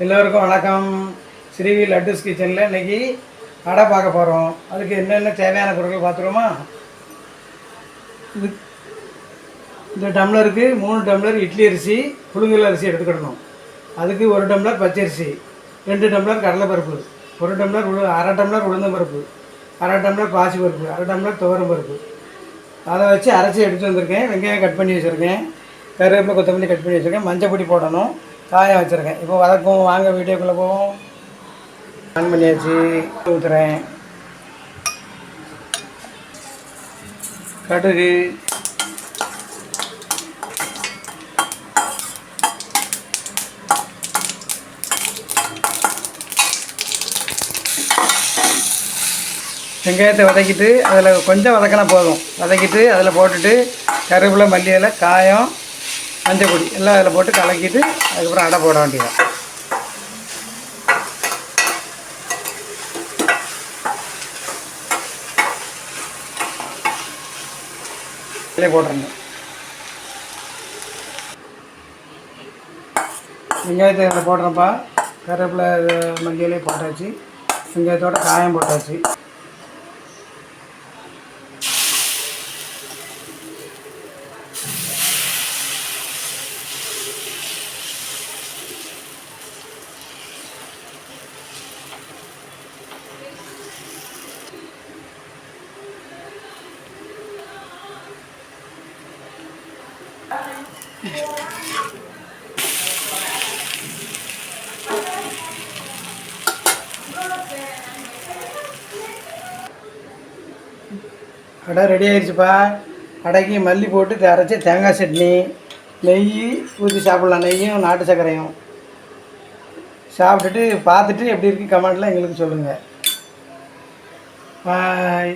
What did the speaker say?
எல்லோருக்கும் வணக்கம். ஸ்ரீவி லட்டுஸ் கிச்சனில் இன்றைக்கி அடை பார்க்க போகிறோம். அதுக்கு என்னென்ன தேவையான பொருட்கள் பார்த்துருவோமா? இது இந்த டம்ளருக்கு 3 டம்ளர் இட்லி அரிசி, புழுங்கல் அரிசி எடுத்துக்கிடணும். அதுக்கு 1 டம்ளர் பச்சரிசி, 2 டம்ளர் கடலைப்பருப்பு, 1 டம்ளர் அரை டம்ளர் உளுந்தம்பருப்பு, அரை டம்ளர் பாசிப்பருப்பு, அரை டம்ளர் துவரம் பருப்பு. அதை வச்சு அரைச்சி எடுத்து வந்திருக்கேன். வெங்காயம் கட் பண்ணி வச்சுருக்கேன், கருவேப்பிலை கொத்தமல்லி கட் பண்ணி வச்சுருக்கேன், மஞ்சள் பொடி போடணும், காயம் வச்சுருக்கேன். இப்போ வதக்கும், வாங்க வீடியோக்குள்ளே போவோம். ஆன் பண்ணியாச்சு. ஊற்றுறேன். கடுகு, வெங்காயத்தை வதக்கிட்டு அதில் கொஞ்சம் வதக்கினா போதும். வதக்கிட்டு அதில் போட்டுட்டு கருவேப்பிலை, மல்லி இலை, காயம், மஞ்சள் பொடி எல்லாம் அதில் போட்டு கலக்கிட்டு அதுக்கப்புறம் அடை போட வேண்டியதான். இதிலே போட்டுருங்க. வெங்காயத்தை அதில் போடுறப்பா. கருவேப்பிலை, மல்லி இலையை போட்டாச்சு. வெங்காயத்தோட காயம் போட்டாச்சு. அடை ரெடி ஆகிடுச்சுப்பா. அடைக்கு மல்லி போட்டு அரைச்சி தேங்காய் சட்னி, நெய் ஊற்றி சாப்பிட்லாம். நெய்யும் நாட்டு சர்க்கரையும் சாப்பிட்டுட்டு பார்த்துட்டு எப்படி இருக்குது கமெண்ட்டில் எங்களுக்கு சொல்லுங்கள். பாய்.